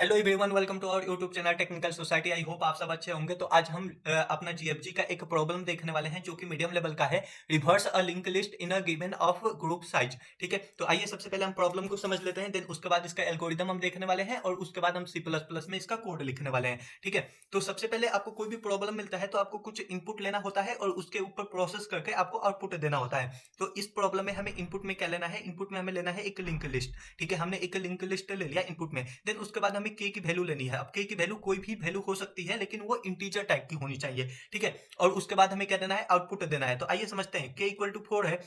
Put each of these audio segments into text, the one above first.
Hello everyone, welcome to our YouTube channel Technical Society. I hope आप सब अच्छे होंगे। तो आज हम अपना जीएफजी का एक प्रॉब्लम देखने वाले हैं जो कि मीडियम लेवल का है। Reverse a link list in a given of group size. ठीक है, तो आइए सबसे पहले हम प्रॉब्लम को समझ लेते हैं, देन उसके बाद इसका एल्गोरिदम हम देखने वाले हैं और उसके बाद हम सी प्लस प्लस में इसका कोड लिखने वाले हैं। ठीक है, तो सबसे पहले आपको कोई भी प्रॉब्लम मिलता है तो आपको कुछ इनपुट लेना होता है और उसके ऊपर प्रोसेस करके आपको आउटपुट देना होता है। तो इस प्रॉब्लम में हमें इनपुट में क्या लेना है, इनपुट में हमें लेना है एक लिंक लिस्ट। ठीक है, हमने एक लिंक लिस्ट ले लिया इनपुट में, देन उसके बाद हमें के की वैल्यू लेनी है। अब के की वैल्यू कोई भी वैल्यू हो सकती है, लेकिन वो इंटीजर टाइप की होनी चाहिए। ठीक है, और उसके बाद हमें क्या देना है, आउटपुट देना है। तो आइए समझते हैं, के इक्वल टू 4 है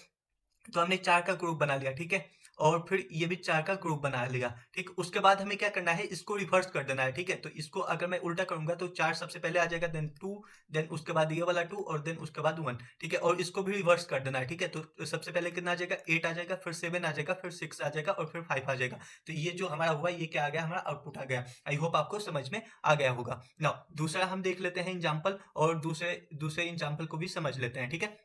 तो हमने 4 का ग्रुप बना लिया। ठीक है, और फिर ये भी 4 का ग्रुप बना लिया। ठीक, उसके बाद हमें क्या करना है, इसको रिवर्स कर देना है। ठीक है, तो इसको अगर मैं उल्टा करूंगा तो 4 सबसे पहले आ जाएगा, देन 2, देन उसके बाद ये वाला 2 और देन उसके बाद 1। ठीक है, और इसको भी रिवर्स कर देना है। ठीक है, तो सबसे पहले कितना आ जाएगा, 8 आ जाएगा, फिर 7 आ जाएगा, फिर 6 आ जाएगा और फिर 5 आ जाएगा। तो ये जो हमारा हुआ, ये क्या आ गया, हमारा आउटपुट आ गया। आई होप आपको समझ में आ गया होगा। नाउ दूसरा हम देख लेते हैं एग्जाम्पल, और दूसरे दूसरे एग्जाम्पल को भी समझ लेते हैं। ठीक है,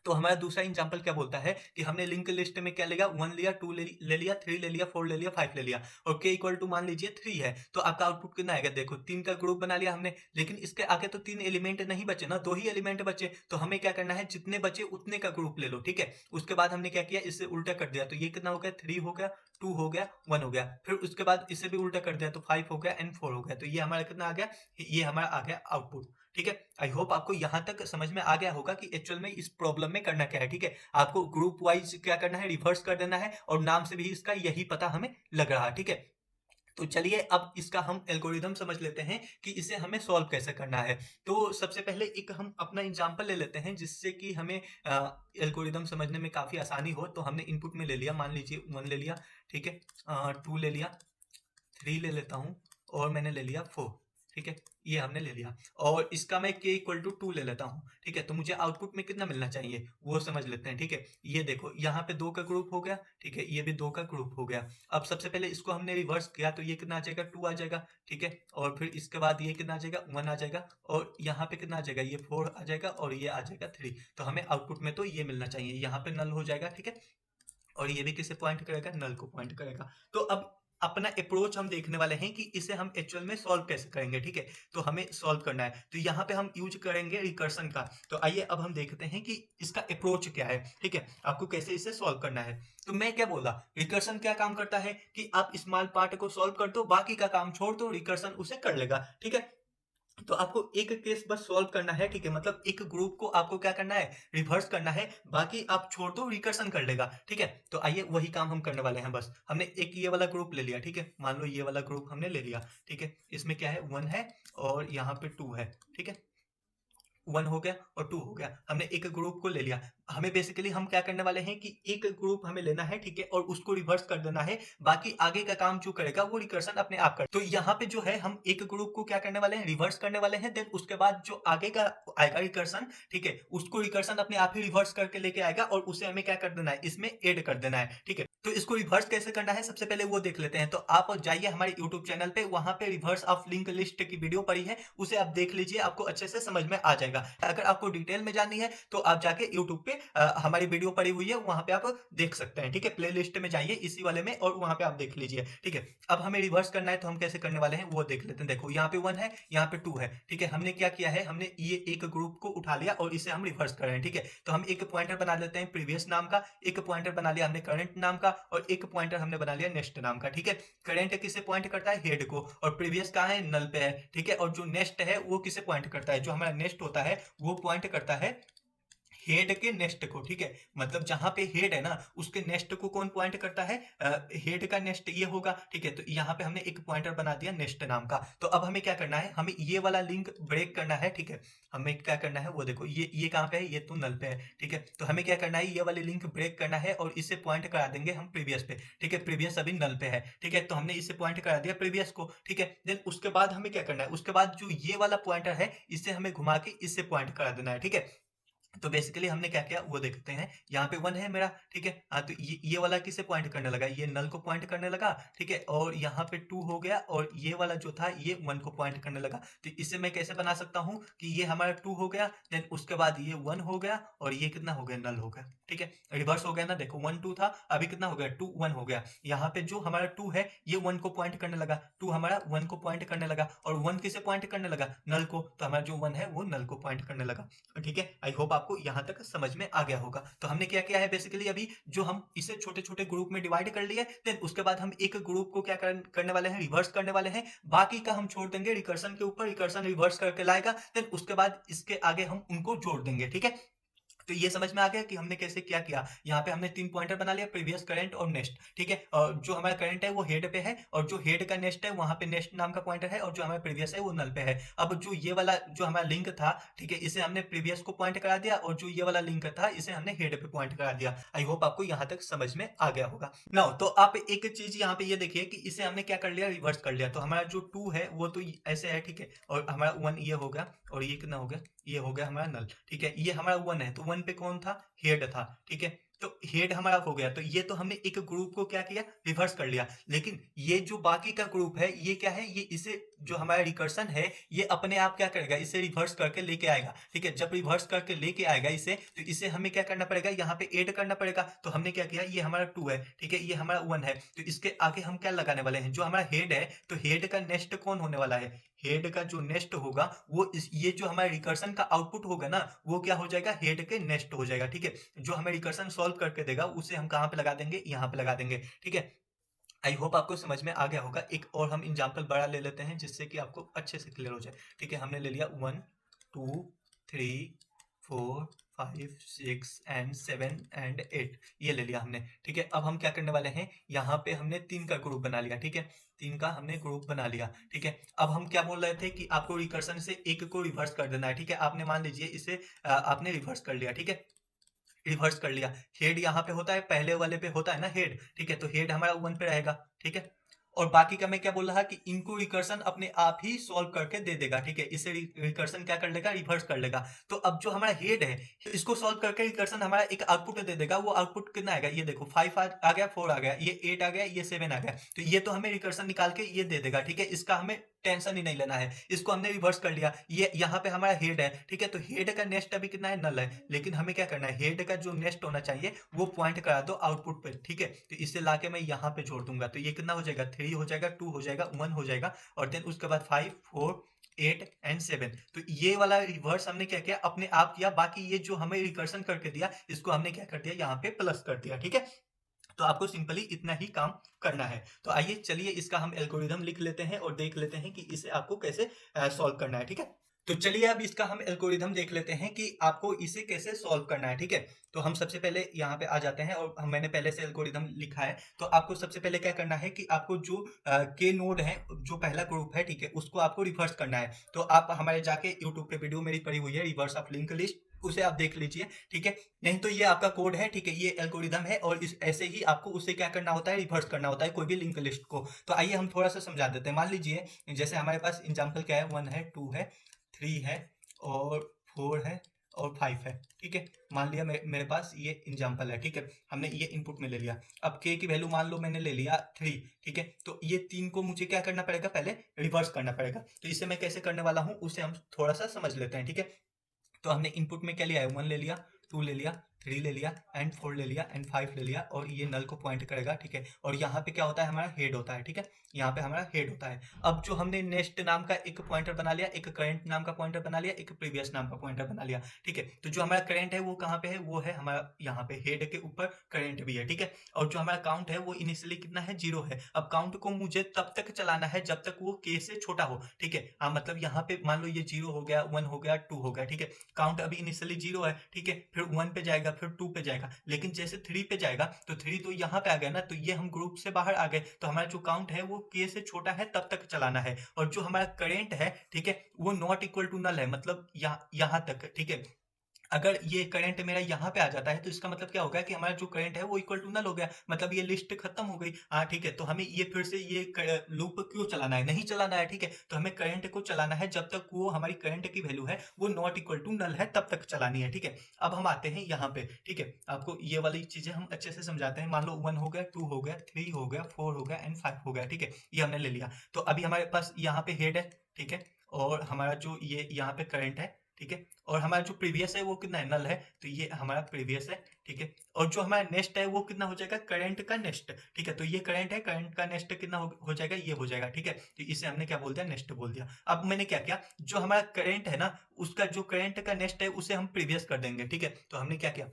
तो हमारा दूसरा एग्जांपल क्या बोलता है कि हमने लिंक लिस्ट में क्या लिया, 1 लिया, 2 ले लिया, 3 ले लिया, 4 ले लिया, 5 ले लिया और k इक्वल टू मान लीजिए 3 है। तो आपका आउटपुट कितना आएगा, देखो 3 का ग्रुप बना लिया हमने, लेकिन इसके आगे तो 3 एलिमेंट नहीं बचे ना, 2 ही एलिमेंट बचे। तो हमें क्या करना है, जितने बचे उतने का ग्रुप ले लो। ठीक है, उसके बाद हमने क्या किया, इससे उल्टा कर दिया। तो ये कितना हो गया, 3 हो गया, 2 हो गया, 1 हो गया। फिर उसके बाद इसे भी उल्टा कर दिया तो 5 हो गया एंड 4 हो गया। तो ये हमारा कितना आ गया, ये हमारा आ गया आउटपुट। ठीक है, आई होप आपको यहां तक समझ में आ गया होगा कि एक्चुअल में इस प्रॉब्लम में करना क्या है। ठीक है, आपको ग्रुप वाइज क्या करना है, रिवर्स कर देना है, और नाम से भी इसका यही पता हमें लग रहा है। ठीक है, तो चलिए अब इसका हम एल्गोरिदम समझ लेते हैं कि इसे हमें सॉल्व कैसे करना है। तो सबसे पहले एक हम अपना एग्जांपल ले लेते हैं जिससे कि हमें एल्गोरिदम समझने में काफी आसानी हो। तो हमने इनपुट में ले लिया, मान लीजिए 1 ले लिया। ठीक है, 2 ले लिया, 3 ले लेता हूँ और मैंने ले लिया 4। ठीक है, ये हमने ले लिया और इसका मैं k इक्वल टू 2 ले लेता हूँ। ठीक है, तो मुझे आउटपुट में कितना मिलना चाहिए वो समझ लेते हैं। ठीक है, ये देखो यहाँ पे 2 का ग्रुप हो गया। ठीक है, ये भी 2 का ग्रुप हो गया। अब सबसे पहले इसको हमने रिवर्स किया तो ये कितना आ जाएगा, 2 आ जाएगा। ठीक है, और फिर इसके बाद ये कितना आ जाएगा, 1 आ जाएगा, और यहाँ पे कितना आ जाएगा, ये 4 आ जाएगा और ये आ जाएगा 3। तो हमें आउटपुट में तो ये मिलना चाहिए, यहाँ पे नल हो जाएगा। ठीक है, और ये भी किसे पॉइंट करेगा, नल को पॉइंट करेगा। तो अब अपना अप्रोच हम देखने वाले हैं कि इसे हम एक्चुअल में सॉल्व कैसे करेंगे। ठीक है, तो हमें सॉल्व करना है तो यहाँ पे हम यूज करेंगे रिकर्सन का। तो आइए अब हम देखते हैं कि इसका अप्रोच क्या है। ठीक है, आपको कैसे इसे सॉल्व करना है। तो मैं क्या बोला, रिकर्सन क्या काम करता है कि आप स्मॉल पार्ट को सॉल्व कर दो, बाकी का काम छोड़ दो, रिकर्सन उसे कर लेगा। ठीक है, तो आपको एक केस बस सॉल्व करना है। ठीक है, मतलब एक ग्रुप को आपको क्या करना है, रिवर्स करना है, बाकी आप छोड़ दो, रिकर्सन कर लेगा। ठीक है, तो आइए वही काम हम करने वाले हैं। बस हमने एक ये वाला ग्रुप ले लिया। ठीक है, मान लो ये वाला ग्रुप हमने ले लिया। ठीक है, इसमें क्या है, 1 है और यहाँ पे 2 है। ठीक है, 1 हो गया और 2 हो गया, हमने एक ग्रुप को ले लिया। हमें बेसिकली हम क्या करने वाले हैं कि एक ग्रुप हमें लेना है। ठीक है, और उसको रिवर्स कर देना है, बाकी आगे का काम जो करेगा वो रिकर्सन अपने आप कर। तो यहाँ पे जो है हम एक ग्रुप को क्या करने वाले हैं, रिवर्स करने वाले हैं, देन उसके बाद जो आगे का आएगा रिकर्सन, ठीक है, उसको रिकर्सन अपने आप ही रिवर्स करके लेके आएगा और उसे हमें क्या कर देना है, इसमें ऐड कर देना है। ठीक है, तो इसको रिवर्स कैसे करना है सबसे पहले वो देख लेते हैं। तो आप जाइए हमारे यूट्यूब चैनल पे, वहां पे रिवर्स ऑफ लिंक लिस्ट की वीडियो पड़ी है, उसे आप देख लीजिए, आपको अच्छे से समझ में आ जाएगा। अगर आपको डिटेल में जाननी है तो आप जाके यूट्यूब पे हमारी वीडियो पड़ी हुई है, वहां पे आप देख सकते हैं। ठीक है, प्ले लिस्ट में जाइए इसी वाले में और वहां पे आप देख लीजिए। ठीक है, अब हमें रिवर्स करना है तो हम कैसे करने वाले हैं वो देख लेते हैं। देखो यहाँ पे 1 है, यहाँ पे 2 है। ठीक है, हमने क्या किया है, हमने ये एक ग्रुप को उठा लिया और इसे हम रिवर्स कर रहे हैं। ठीक है, तो हम एक पॉइंटर बना लेते हैं प्रीवियस नाम का, एक पॉइंटर बना लिया हमने करंट नाम का, और एक पॉइंटर हमने बना लिया नेक्स्ट नाम का। ठीक है, करंट किसे पॉइंट करता है, हेड को, और प्रीवियस कहाँ है, नल पे है। ठीक है, और जो नेक्स्ट है वो किसे पॉइंट करता है, जो हमारा नेक्स्ट होता है वो पॉइंट करता है हेड के नेक्स्ट को। ठीक है, मतलब जहां पे हेड है ना उसके नेक्स्ट को कौन पॉइंट करता है, हेड का नेक्स्ट ये होगा। ठीक है, तो यहाँ पे हमने एक पॉइंटर बना दिया नेक्स्ट नाम का। तो अब हमें क्या करना है, हमें ये वाला लिंक ब्रेक करना है। ठीक है, हमें क्या करना है वो देखो, ये कहाँ पे है, ये तो नल पे है। ठीक है, तो हमें क्या करना है, ये वाले लिंक ब्रेक करना है और इसे पॉइंट करा देंगे हम प्रीवियस पे। ठीक है, प्रीवियस अभी नल पे है। ठीक है, तो हमने इसे पॉइंट करा दिया प्रीवियस को। ठीक है, देन उसके बाद हमें क्या करना है, उसके बाद जो ये वाला पॉइंटर है इसे हमें घुमा के इससे पॉइंट करा देना है। ठीक है, तो बेसिकली हमने क्या किया वो देखते हैं। यहाँ पे 1 है मेरा, ठीक है। हाँ, तो ये वाला किसे पॉइंट करने लगा, ये नल को पॉइंट करने लगा, ठीक है। और यहाँ पे 2 हो गया और ये वाला जो था ये 1 को पॉइंट करने लगा। तो इसे मैं कैसे बना सकता हूँ कि ये हमारा 2 हो गया, देन उसके बाद ये 1 हो गया और ये कितना हो गया, नल हो गया, ठीक है। रिवर्स हो गया ना, देखो 1 2 था, अभी कितना हो गया, 2 1 हो गया। यहाँ पे जो हमारा 2 है ये 1 को पॉइंट करने लगा, 2 हमारा 1 को पॉइंट करने लगा और 1 किसे पॉइंट करने लगा, नल को। तो हमारा जो 1 है वो नल को पॉइंट करने लगा, ठीक है। आई होप आपको यहाँ तक समझ में आ गया होगा। तो हमने क्या किया है बेसिकली, अभी जो हम इसे छोटे छोटे ग्रुप में डिवाइड कर लिए, देन उसके बाद हम एक ग्रुप को क्या करने वाले हैं, रिवर्स करने वाले हैं। बाकी का हम छोड़ देंगे रिकर्सन के ऊपर, रिकर्सन रिवर्स करके लाएगा, देन उसके बाद इसके आगे हम उनको जोड़ देंगे, ठीक है। तो ये समझ में आ गया कि हमने कैसे क्या किया। यहाँ पे हमने 3 पॉइंटर बना लिया, प्रीवियस, करंट और नेक्स्ट, ठीक है। और जो हमारा करंट है वो हेड पे है और जो हेड का नेक्स्ट है वहां पे नेक्स्ट नाम का पॉइंटर है और जो हमारा प्रीवियस है वो नल पे है। अब जो ये वाला जो हमारा लिंक था, ठीक है, इसे हमने प्रीवियस को पॉइंट करा दिया और जो ये वाला लिंक था इसे हमने हेड पे पॉइंट करा दिया। आई होप आपको यहाँ तक समझ में आ गया होगा। नाउ तो आप एक चीज यहाँ पे ये देखिए कि इसे हमने क्या कर लिया, रिवर्स कर लिया। तो हमारा जो 2 है वो तो ऐसे है, ठीक है, और हमारा 1 ये हो गया और ये कितना हो गया, ये हो गया हमारा नल, ठीक है। ये हमारा 1 है, तो 1 पे कौन था, हेड था, ठीक है। तो हेड हमारा हो गया, तो ये तो हमने एक ग्रुप को क्या किया, रिवर्स कर लिया। लेकिन ये जो बाकी का ग्रुप है ये क्या है, ये इसे जो हमारा रिकर्सन है ये अपने आप क्या करेगा, इसे रिवर्स करके लेके आएगा, ठीक है। जब रिवर्स करके लेके आएगा इसे, तो इसे हमें क्या करना पड़ेगा, यहाँ पे ऐड करना पड़ेगा। तो हमने क्या किया, ये हमारा 2 है, ठीक है, ये हमारा 1 है, तो इसके आगे हम क्या लगाने वाले हैं, जो हमारा हेड है, तो हेड का नेक्स्ट कौन होने वाला है, हेड का जो नेक्स्ट होगा वो ये जो हमारे रिकर्सन का आउटपुट होगा ना वो क्या हो जाएगा, हेड के नेक्स्ट हो जाएगा, ठीक है। जो हमें रिकर्सन सॉल्व करके देगा उसे हम कहाँ पे लगा देंगे, यहाँ पे लगा देंगे, ठीक है। आई होप आपको समझ में आ गया होगा। एक और हम एग्जांपल बड़ा ले लेते हैं जिससे कि आपको अच्छे से क्लियर हो जाए, ठीक है। हमने ले लिया 1 2 3 4 5 6 एंड 7 एंड 8, ये ले लिया हमने, ठीक है। अब हम क्या करने वाले हैं, यहाँ पे हमने 3 का ग्रुप बना लिया, ठीक है, 3 का हमने ग्रुप बना लिया, ठीक है। अब हम क्या बोल रहे थे कि आपको रिकर्सन से एक को रिवर्स कर देना है, ठीक है। आपने मान लीजिए इसे आपने रिवर्स कर लिया, ठीक है, रिवर्स कर लिया। हेड यहाँ पे होता है, पहले वाले पे होता है ना हेड, ठीक है, तो हेड हमारा 1 पे रहेगा, ठीक है। और बाकी का मैं क्या बोल रहा कि इनको रिकर्सन अपने आप ही सॉल्व करके दे देगा, ठीक है। इसे रिकर्सन क्या कर लेगा, रिवर्स कर लेगा। तो अब जो हमारा हेड है इसको सॉल्व करके रिकर्सन हमारा एक आउटपुट दे देगा। वो आउटपुट कितना आएगा, ये देखो 5 आ गया, 4 आ गया, ये 8 आ गया, ये 7 आ गया। तो ये तो हमें रिकर्सन निकाल के ये दे देगा, ठीक है। इसका हमें टेंशन ही नहीं लेना है, इसको हमने रिवर्स कर लिया। ये यहाँ पे हमारा हेड है, ठीक है, तो हेड का नेक्स्ट अभी कितना है, नल है। लेकिन हमें क्या करना है, हेड का जो नेक्स्ट होना चाहिए वो पॉइंट करा दो आउटपुट पे, ठीक है। तो इसे लाके मैं यहाँ पे जोड़ दूंगा, तो ये कितना हो जाएगा, 3 हो जाएगा, 2 हो जाएगा, 1 हो जाएगा और देन उसके बाद 5 4 8 एंड 7। तो ये वाला रिवर्स हमने क्या किया, अपने आप किया। बाकी ये जो हमें रिकर्सन करके दिया इसको हमने क्या कर दिया, यहाँ पे प्लस कर दिया, ठीक है। तो आपको सिंपली इतना ही काम करना है। तो आइए चलिए इसका हम एल्गोरिदम लिख लेते हैं और देख लेते हैं कि इसे आपको कैसे सॉल्व करना है, ठीक है। तो चलिए अब इसका हम एल्गोरिदम देख लेते हैं कि आपको इसे कैसे सॉल्व करना है, ठीक है। तो हम सबसे पहले यहाँ पे आ जाते हैं और मैंने पहले से एल्गोरिदम लिखा है। तो आपको सबसे पहले क्या करना है कि आपको जो के नोड है, जो पहला ग्रुप है, ठीक है, उसको आपको रिवर्स करना है। तो आप हमारे जाके यूट्यूब पे वीडियो मेरी पड़ी हुई है, रिवर्स ऑफ लिंक लिस्ट, उसे आप देख लीजिए, ठीक है। नहीं तो ये आपका कोड है, ठीक है, ये एल्गोरिदम है और इस ऐसे ही आपको उसे क्या करना होता है, रिवर्स करना होता है कोई भी लिंक लिस्ट को। तो आइए हम थोड़ा सा समझा देते हैं। मान लीजिए जैसे हमारे पास एग्जांपल क्या है, 1 है, 2 है, 3 है और 4 है और 5 है, ठीक है। मान लिया मेरे पास ये एग्जांपल है, ठीक है, हमने ये इनपुट में ले लिया। अब के की वैल्यू मान लो मैंने ले लिया 3, ठीक है। तो ये 3 को मुझे क्या करना पड़ेगा, पहले रिवर्स करना पड़ेगा। तो इसे मैं कैसे करने वाला हूँ उसे हम थोड़ा सा समझ लेते हैं, ठीक है। तो हमने इनपुट में क्या लिया है, 1 ले लिया, 2 ले लिया, 3 ले लिया एंड 4 ले लिया एंड 5 ले लिया और ये नल को पॉइंट करेगा, ठीक है। और यहाँ पे क्या होता है, हमारा हेड होता है, ठीक है, यहाँ पे हमारा हेड होता है। अब जो हमने नेक्स्ट नाम का एक पॉइंटर बना लिया, एक करंट नाम का पॉइंटर बना लिया, एक प्रीवियस नाम का पॉइंटर बना लिया, ठीक है। तो जो हमारा करंट है वो कहाँ पे है, वो है हमारा यहाँ पे हेड के ऊपर करंट भी है, ठीक है। और जो हमारा काउंट है वो इनिशियली कितना है, 0 है। अब काउंट को मुझे तब तक चलाना है जब तक वो के से छोटा हो, ठीक है। हाँ, मतलब यहाँ पे मान लो ये 0 हो गया, 1 हो गया, 2 हो गया, ठीक है। काउंट अभी इनिशियली 0 है, ठीक है, फिर 1 पे जाएगा, फिर 2 पे जाएगा। लेकिन जैसे 3 पे जाएगा तो 3 तो यहाँ पे आ गया ना, तो ये हम ग्रुप से बाहर आ गए। तो हमारा जो काउंट है वो के से छोटा है तब तक चलाना है। और जो हमारा करेंट है, ठीक है, वो नॉट इक्वल टू नल है, मतलब यहाँ तक, ठीक है। अगर ये करंट मेरा यहाँ पे आ जाता है तो इसका मतलब क्या होगा कि हमारा जो करंट है वो इक्वल टू नल हो गया, मतलब ये लिस्ट खत्म हो गई। हाँ ठीक है, तो हमें ये फिर से ये लूप क्यों चलाना है, नहीं चलाना है, ठीक है। तो हमें करंट को चलाना है जब तक वो हमारी करंट की वैल्यू है वो नॉट इक्वल टू नल है, तब तक चलानी है, ठीक है। अब हम आते हैं यहाँ पे, ठीक है, आपको ये वाली चीजें हम अच्छे से समझाते हैं। मान लो 1 हो गया, 2 हो गया, 3 हो गया, 4 हो गया एंड 5 हो गया, ठीक है, ये हमने ले लिया। तो अभी हमारे पास यहाँ पे हेड है, ठीक है, और हमारा जो ये यहाँ पे करंट है, ठीक है, और हमारा जो प्रीवियस है वो कितना है, नल है, तो ये हमारा प्रीवियस है, ठीक है। और जो हमारा नेक्स्ट है वो कितना हो जाएगा, करंट का नेक्स्ट, ठीक है। तो ये करंट है, करंट का नेक्स्ट कितना हो जाएगा, ये हो जाएगा, ठीक है। तो इसे हमने क्या बोल दिया, नेक्स्ट बोल दिया। अब मैंने क्या किया, जो हमारा करंट है ना, उसका जो करंट का नेक्स्ट है उसे हम प्रीवियस कर देंगे, ठीक है। तो हमने क्या किया,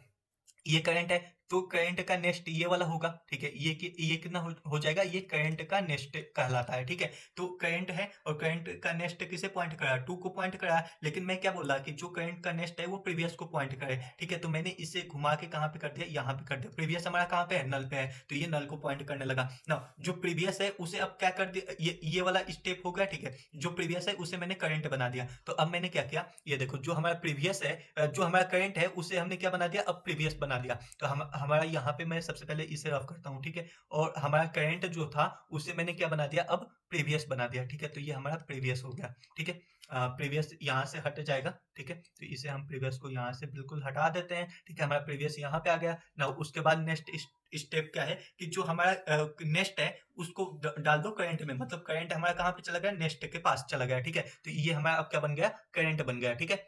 ये करंट है तो करंट का नेक्स्ट ये वाला होगा, ठीक है। ये कितना हो जाएगा, ये करंट का नेक्स्ट कहलाता है, ठीक है। तो करंट है और करंट का नेक्स्ट किसे पॉइंट करा, 2 को पॉइंट करा, लेकिन मैं क्या बोला कि जो करंट का नेक्स्ट है वो प्रीवियस को पॉइंट करे, ठीक है। तो मैंने इसे घुमा के कहाँ पे कर दिया, यहाँ पे कर दिया। प्रीवियस हमारा कहाँ पे है, नल पे है, तो ये नल को पॉइंट करने लगा ना। जो प्रीवियस है उसे अब क्या कर दिया, ये वाला स्टेप हो गया, ठीक है। जो प्रीवियस है उसे मैंने करंट बना दिया। तो अब मैंने क्या किया, ये देखो, जो हमारा प्रीवियस है, जो हमारा करंट है उसे हमने क्या बना दिया, अब प्रीवियस बना दिया। तो हम हमारा यहाँ पे मैं सबसे पहले इसे रफ करता हूँ, ठीक है। और हमारा करंट जो था उसे मैंने क्या बना दिया, अब प्रीवियस बना दिया, ठीक है। तो ये हमारा प्रीवियस हो गया, ठीक है। प्रीवियस यहाँ से हट जाएगा, ठीक है। तो इसे हम प्रीवियस को यहाँ से बिल्कुल हटा देते हैं, ठीक है। हमारा प्रीवियस यहाँ पे आ गया ना। उसके बाद नेक्स्ट स्टेप क्या है कि जो हमारा नेक्स्ट है उसको डाल दो करंट में, मतलब करंट हमारा कहाँ पे चला गया, नेक्स्ट के पास चला गया, ठीक है। तो ये हमारा अब क्या बन गया, करंट बन गया, ठीक है।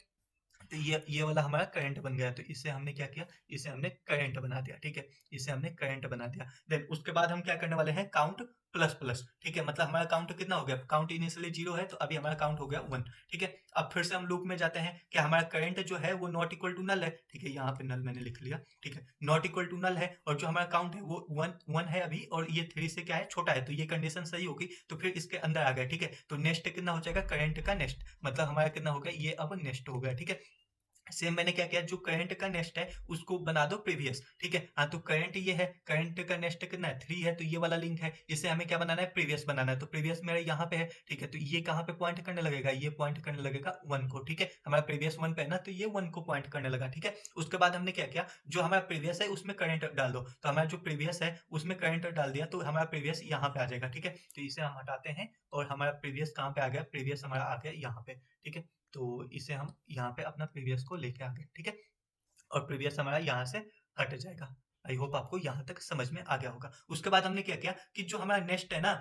तो ये वाला हमारा करंट बन गया। तो इसे हमने क्या किया, इसे हमने करंट बना दिया, ठीक है। इसे हमने करंट बना दिया। देन उसके बाद हम क्या करने वाले हैं, काउंट प्लस प्लस, ठीक है। मतलब हमारा काउंट कितना हो गया, काउंट इनिशियली 0 है, तो अभी हमारा काउंट हो गया 1, ठीक है। अब फिर से हम लूप में जाते हैं कि हमारा करंट जो है वो नॉट इक्वल टू नल है, ठीक है। यहाँ पे नल मैंने लिख लिया, ठीक है, नॉट इक्वल टू नल है। और जो हमारा काउंट है वो 1 है अभी, और ये 3 से क्या है, छोटा है, तो ये कंडीशन सही होगी, तो फिर इसके अंदर आ गया, ठीक है। तो नेक्स्ट कितना हो जाएगा, करंट का नेक्स्ट, मतलब हमारा कितना हो गया, ये अब नेक्स्ट हो गया, ठीक है। सेम मैंने क्या किया, जो करंट का नेक्स्ट है उसको बना दो प्रीवियस, ठीक है। हाँ, तो करंट ये है, करंट का नेक्स्ट कितना है, 3 है, तो ये वाला लिंक है, इसे हमें क्या बनाना है, प्रीवियस बनाना है। तो प्रीवियस मेरा यहाँ पे है, ठीक है। तो ये कहाँ पे पॉइंट करने लगेगा, ये पॉइंट करने लगेगा 1 को, ठीक है। हमारा प्रीवियस 1 पे है ना, तो ये 1 को पॉइंट करने लगा, ठीक है। उसके बाद हमने क्या किया, जो हमारा प्रीवियस है उसमें करंट डाल दो, तो हमारा जो प्रीवियस है उसमें करंट डाल दिया, तो हमारा प्रीवियस यहाँ पे आ जाएगा, ठीक है। तो इसे हम हटाते हैं और हमारा प्रीवियस कहाँ पे आ गया, प्रीवियस हमारा आ गया यहाँ पे, ठीक है। तो इसे हम यहाँ पे अपना प्रीवियस को लेके आ गए, ठीक है। और प्रीवियस हमारा यहाँ से हट जाएगा। आई होप आपको यहाँ तक समझ में आ गया होगा। उसके बाद हमने क्या किया कि जो हमारा नेक्स्ट है ना,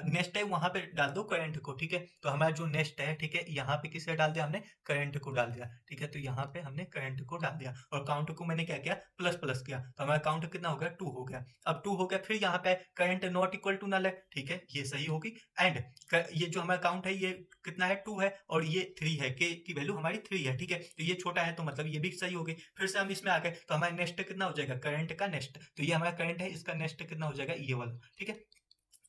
नेक्स्ट है वहाँ पे डाल दो करंट को, ठीक है। तो हमारा जो नेक्स्ट है, ठीक है, यहाँ पे किसे डाल दिया हमने, करंट को डाल दिया, ठीक है। तो यहाँ पे हमने करंट को डाल दिया और काउंट को मैंने क्या किया, प्लस प्लस किया, तो हमारा काउंट कितना हो गया, 2 हो गया। अब 2 हो गया, फिर यहाँ पे current not equal to null है, ठीक है, ये सही होगी। एंड ये जो हमारा काउंट है ये कितना है, 2 है, और ये 3 है, के की वैल्यू हमारी 3 है, ठीक है। तो ये छोटा है, तो मतलब ये भी सही होगी। फिर से हम इसमें आ गए, तो हमारा नेक्स्ट कितना हो जाएगा, करंट का नेक्स्ट, तो ये हमारा करंट है, इसका नेक्स्ट कितना हो जाएगा, ये वाला, ठीक है।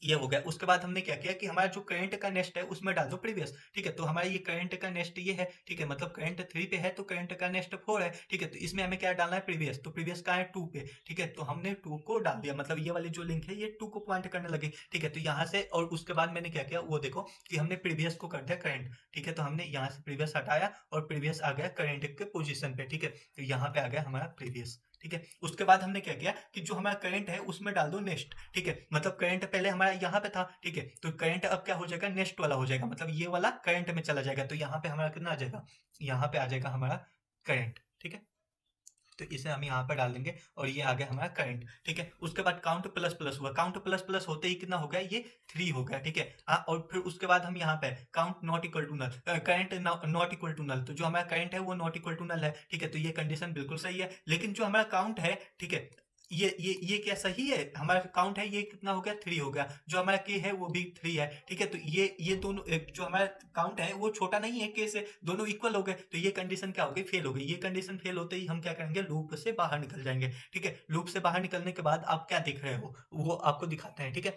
ये हो गया। उसके बाद हमने क्या किया कि हमारा जो करंट का नेक्स्ट है उसमें डाल दो प्रीवियस, ठीक है। तो हमारा ये करंट का नेक्स्ट ये है, ठीक है, मतलब करंट 3 पे है तो करंट का नेक्स्ट 4 है, ठीक है। तो इसमें हमें क्या डालना है, प्रीवियस, तो प्रीवियस का है 2 पे, ठीक है। तो हमने 2 को डाल दिया, मतलब ये वाली जो लिंक है ये 2 को पॉइंट करने लगी, ठीक है। तो यहाँ से और उसके बाद मैंने क्या किया वो देखो कि हमने प्रीवियस को कर दिया करंट, ठीक है। तो हमने यहाँ से प्रीवियस हटाया और प्रीवियस आ गया करंट के पोजिशन पे, ठीक है। तो यहाँ पे आ गया हमारा प्रीवियस, ठीक है। उसके बाद हमने क्या किया कि जो हमारा करंट है उसमें डाल दो नेक्स्ट, ठीक है। मतलब करंट पहले हमारा यहाँ पे था, ठीक है। तो करंट अब क्या हो जाएगा, नेक्स्ट वाला हो जाएगा, मतलब ये वाला करंट में चला जाएगा। तो यहाँ पे हमारा कितना आ जाएगा, यहाँ पे आ जाएगा हमारा करंट, ठीक है। तो इसे हम यहाँ पर डाल देंगे और ये आ गया हमारा करंट, ठीक है। उसके बाद काउंट प्लस प्लस हुआ, काउंट प्लस प्लस होते ही कितना हो गया, ये 3 हो गया, ठीक है। और फिर उसके बाद हम यहाँ पे count not equal to null, current not equal to null, तो जो हमारा करंट है वो नॉट इक्वल टू नल है, ठीक है। तो ये कंडीशन बिल्कुल सही है। लेकिन जो हमारा काउंट है, ठीक है, ये क्या सही है, हमारा काउंट है ये कितना हो गया, 3 हो गया। जो हमारा के है वो भी 3 है, ठीक है। तो ये दोनों जो हमारा काउंट है वो छोटा नहीं है के से, दोनों इक्वल हो गए। तो ये कंडीशन क्या हो गई, फेल हो गई। ये कंडीशन फेल होते ही हम क्या करेंगे, लूप से बाहर निकल जाएंगे, ठीक है। लूप से बाहर निकलने के बाद आप क्या देख रहे हो वो आपको दिखाते हैं, ठीक है।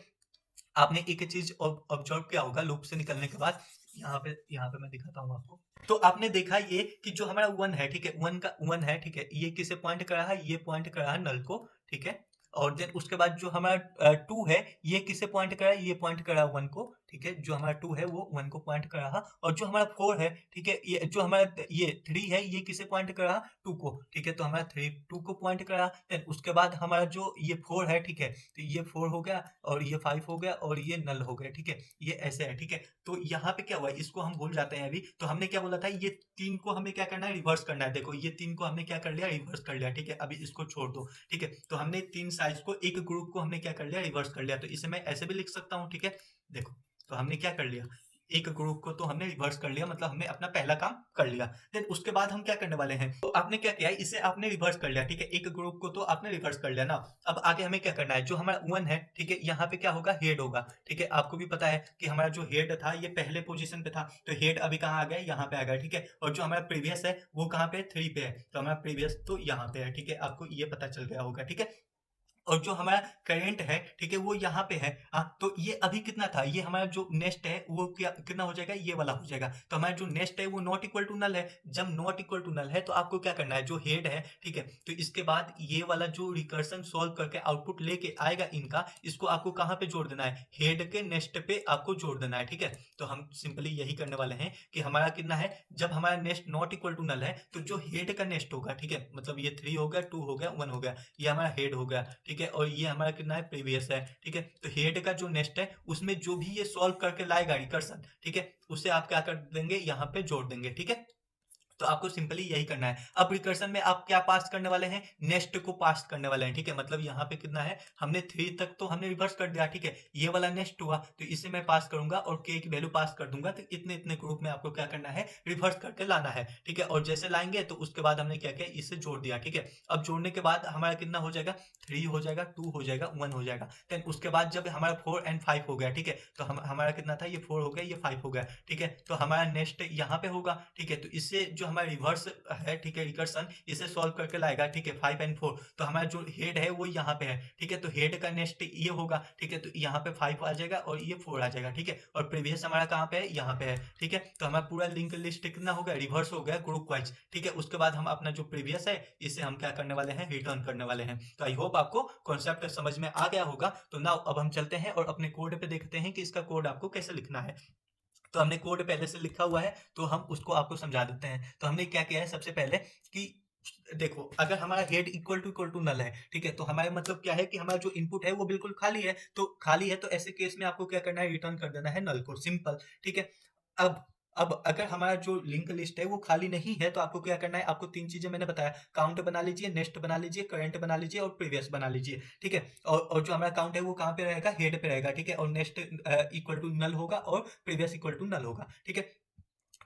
आपने एक चीज ऑब्जर्व किया होगा लूप से निकलने के बाद, यहाँ पे मैं दिखाता हूँ आपको। तो आपने देखा ये कि जो हमारा 1 है, ठीक है, 1 है, ठीक है, ये किसे पॉइंट कर रहा है, ये पॉइंट कर रहा है नल को, ठीक है। और देन उसके बाद जो हमारा 2 है ये किसे पॉइंट कर रहा है, ये पॉइंट कर रहा है 1 को, ठीक है, जो हमारा 2 है वो 1 को पॉइंट कर रहा, और जो हमारा 4 है, ठीक है, ये जो हमारा ये 3 है, ये किसे पॉइंट कर रहा, 2 को, ठीक है, तो हमारा 3 2 को पॉइंट कर रहा। देन उसके बाद हमारा जो ये 4 है, ठीक है, तो ये 4 हो गया और ये 5 हो गया और ये नल हो गया, ठीक है, ये ऐसे है, ठीक है। तो यहाँ पे क्या हुआ, इसको हम भूल जाते हैं अभी। तो हमने क्या बोला था, ये 3 को हमें क्या करना है, रिवर्स करना है। देखो ये 3 को हमने क्या कर लिया, रिवर्स कर लिया, ठीक है। अभी इसको छोड़ दो, ठीक है। तो हमने 3 साइज को, एक ग्रुप को हमने क्या कर लिया, रिवर्स कर लिया। तो इसे मैं ऐसे भी लिख सकता हूँ, ठीक है। देखो, तो हमने क्या कर लिया, एक ग्रुप को तो हमने रिवर्स कर लिया, मतलब हमने अपना पहला काम कर लिया। देन उसके बाद हम क्या करने वाले हैं, तो आपने क्या किया, इसे आपने रिवर्स कर लिया, ठीक है, एक ग्रुप को तो आपने रिवर्स कर लिया ना। अब आगे हमें क्या करना है, जो हमारा 1 है, ठीक है, यहाँ पे क्या होगा, हेड होगा, ठीक है। आपको भी पता है कि हमारा जो हेड था ये पहले पोजीशन पे था, तो हेड अभी कहाँ आ गया, यहाँ पे आ गया, ठीक है। और जो हमारा प्रीवियस है वो कहाँ पे, 3 पे है, तो हमारा प्रीवियस तो यहाँ पे है, ठीक है। आपको ये पता चल गया होगा, ठीक है। और जो हमारा करेंट है, ठीक है, वो यहाँ पे है। तो ये अभी कितना था, ये हमारा जो नेक्स्ट है वो क्या कितना हो जाएगा, ये वाला हो जाएगा। तो हमारा जो नेक्स्ट है वो नॉट इक्वल टू नल है। जब नॉट इक्वल टू नल है तो आपको क्या करना है, जो हेड है, ठीक है, तो इसके बाद ये वाला जो रिकर्सन सॉल्व करके आउटपुट लेके आएगा इनका, इसको आपको कहाँ पे जोड़ देना है, हेड के नेक्स्ट पे आपको जोड़ देना है, ठीक है। तो हम सिंपली यही करने वाले हैं कि हमारा कितना है, जब हमारा next not equal to null है तो जो हेड का नेक्स्ट होगा, ठीक है, मतलब ये 3 हो गया, 2 हो गया, 1 हो गया, ये हमारा हेड हो गया, ठीक है। और ये हमारा कितना है, प्रीवियस है, ठीक है। तो हेड का जो नेक्स्ट है उसमें जो भी ये सॉल्व करके लाएगा रिकर्सन, ठीक है, उसे आप क्या कर देंगे, यहाँ पे जोड़ देंगे, ठीक है। तो आपको सिंपली यही करना है। अब रिकर्सन में आप क्या पास करने वाले हैं, नेक्स्ट को पास करने वाले हैं, ठीक है। मतलब यहाँ पे कितना है, हमने 3 तक तो हमने रिवर्स कर दिया, ठीक है। ये वाला नेक्स्ट हुआ तो इसे मैं पास करूंगा और k की वैल्यू पास कर दूंगा। तो इतने इतने ग्रुप में आपको क्या करना है, रिवर्स करके लाना है, ठीक है। और जैसे लाएंगे तो उसके बाद हमने क्या किया, इसे जोड़ दिया, ठीक है। अब जोड़ने के बाद हमारा कितना हो जाएगा, 3 हो जाएगा, 2 हो जाएगा, 1 हो जाएगा। देन उसके बाद जब हमारा 4 एंड 5 हो गया, ठीक है, तो हमारा कितना था, ये 4 हो गया, ये 5 हो गया, ठीक है। तो हमारा नेक्स्ट यहाँ पे होगा, ठीक है। तो इससे जो हमारा रिवर्स है, ठीक है, रिकर्सन इसे सॉल्व करके लाएगा, ठीक है, 5 एंड 4। तो हमारा जो हेड है वो यहाँ पे है, ठीक है। तो हेड का नेक्स्ट ये होगा, ठीक है। तो यहाँ पे 5 आ जाएगा और ये 4 आ जाएगा, ठीक है। और प्रीवियस हमारा कहाँ पे है, यहाँ पे है, ठीक है। तो हमारा पूरा लिंक लिस्ट कितना हो गया, रिवर्स हो गया ग्रुप वाइज, ठीक है। उसके बाद हम अपना जो प्रीवियस है इसे हम क्या करने वाले हैं, रिटर्न करने वाले हैं। तो आई होप आपको कॉन्सेप्ट समझ में आ गया होगा। तो नाउ अब हम चलते हैं और अपने कोड पे देखते हैं कि इसका कोड आपको कैसे लिखना है। तो हमने कोड पहले से लिखा हुआ है, तो हम उसको आपको समझा देते हैं। तो हमने क्या किया है, सबसे पहले कि देखो, अगर हमारा हेड इक्वल टू नल है, ठीक है, तो हमारे मतलब क्या है कि हमारा जो इनपुट है वो बिल्कुल खाली है। तो खाली है तो ऐसे केस में आपको क्या करना है, रिटर्न कर देना है नल को, सिंपल, ठीक है। अब अब अगर हमारा जो लिंक लिस्ट है वो खाली नहीं है तो आपको क्या करना है, आपको 3 चीजें मैंने बताया, काउंट बना लीजिए, नेक्स्ट बना लीजिए, करंट बना लीजिए और प्रीवियस बना लीजिए, ठीक है। और जो हमारा काउंट है वो कहाँ पे रहेगा, हेड पे रहेगा, ठीक है। और नेक्स्ट इक्वल टू नल होगा और प्रीवियस इक्वल टू नल होगा, ठीक है।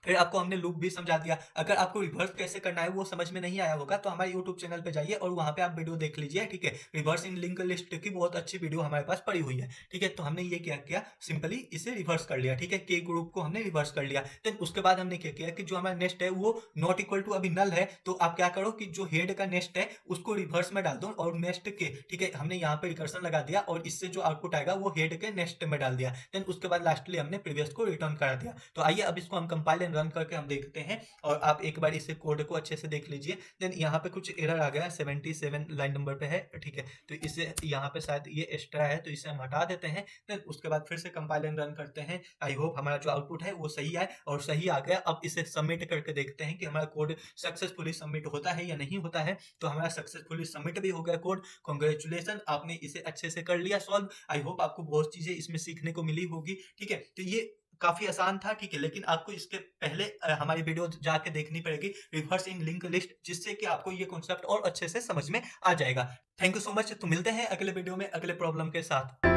फिर आपको हमने लूप भी समझा दिया। अगर आपको रिवर्स कैसे करना है वो समझ में नहीं आया होगा तो हमारे यूट्यूब चैनल पे जाइए और वहां पे आप वीडियो देख लीजिए, ठीक है। रिवर्स इन लिंक लिस्ट की बहुत अच्छी वीडियो हमारे पास पड़ी हुई है, ठीक है। तो हमने ये क्या किया, सिंपली इसे रिवर्स कर लिया, ठीक है, के ग्रुप को हमने रिवर्स कर लिया। देन उसके बाद हमने क्या किया कि जो हमारा नेक्स्ट है वो नॉट इक्वल टू अभी नल है, तो आप क्या करो कि जो हेड का नेक्स्ट है उसको रिवर्स में डाल दो और नेक्स्ट के, ठीक है, हमने यहाँ पे रिकर्सन लगा दिया और इससे जो आउटपुट आएगा वो हेड के नेक्स्ट में डाल दिया। देन उसके बाद लास्टली हमने प्रीवियस को रिटर्न कर दिया। तो आइए अब इसको हम कंपाइल एंड रन करके हम देखते हैं और आप एक बार इसे कोड को अच्छे से देख लीजिए। देन यहाँ पे कुछ एरर आ गया, 77 लाइन नंबर पे है, ठीक है। तो इसे यहाँ पे शायद ये एक्स्ट्रा है तो इसे हम हटा देते हैं। देन उसके बाद फिर से कंपाइल एंड रन करते हैं। आई होप हमारा जो आउटपुट है वो सही आए, और सही आ गया। अब इसे सबमिट करके देखते हैं कि हमारा कोड सक्सेसफुली सबमिट होता है या नहीं होता है। तो हमारा सक्सेसफुली सबमिट भी हो गया कोड, कॉन्ग्रेचुलेसन, आपने इसे अच्छे से कर लिया सॉल्व। आई होप आपको बहुत चीजें इसमें सीखने को मिली होगी, ठीक है। तो ये काफी आसान था, ठीक है, लेकिन आपको इसके पहले हमारी वीडियो जाके देखनी पड़ेगी, रिवर्स इन लिंक लिस्ट, जिससे कि आपको ये कॉन्सेप्ट और अच्छे से समझ में आ जाएगा। Thank you so much. तो मिलते हैं अगले वीडियो में अगले प्रॉब्लम के साथ।